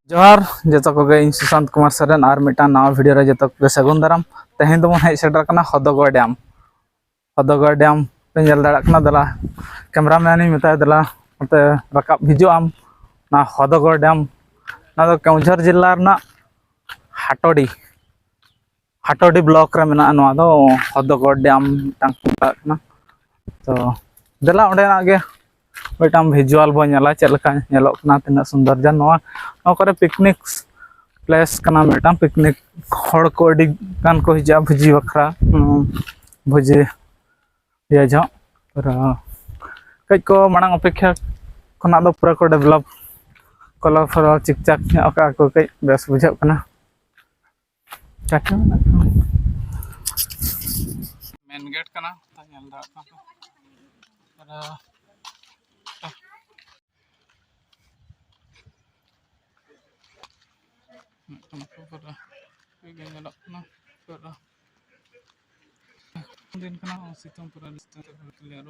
जोहार जतो कोगे इन सुशांत कुमार सरन और मिटा नवा वीडियो रे जतो कोगे सगुन दाराम तेहें दो हेज सेटर कना हदगड़ डैम पे नेल दाड़ा कना दला कैमरामैन इ मेता दला मते रकाब हिजो आम ना हदगड़ डैम ना दो केउझर जिल्ला रना हाटोडी हाटोडी ब्लॉक रे मेना नवा दो हदगड़ डैम टांग कना तो दला ओंडे ना गे मिटाम विजुअल बो नेला चेलका नेलोक कना तिना सुंदर जान नवा नोकरे पिकनिक प्लेस कना मिटाम पिकनिक हड़ को अडी गान को हिजा भुजी बखरा भुजी या जो पर कई को मांग अपेक्षा खना दो पूरा को डेवलप कलर फर चिकचाक अका को कई बेस बुझा कना मेन गेट कना नेल दा दिन कना सितम पूरा क्लियर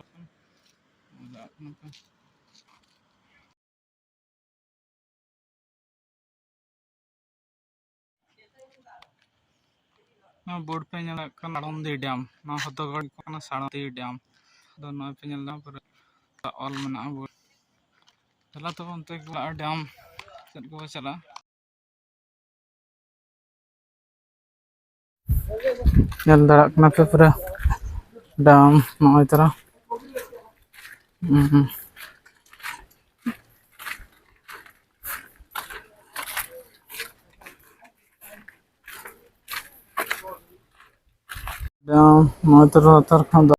ना बोर्ड पे नेला कना साड़ंदी डैम ना हदगड़ कना साड़ंदी डैम दो ना पे नेला पर ऑल मना बोर्ड चला तो उनते डैम चल को चला नेल दाड़ा कना पे पूरा डैम नय तरह डैम नय तरह तर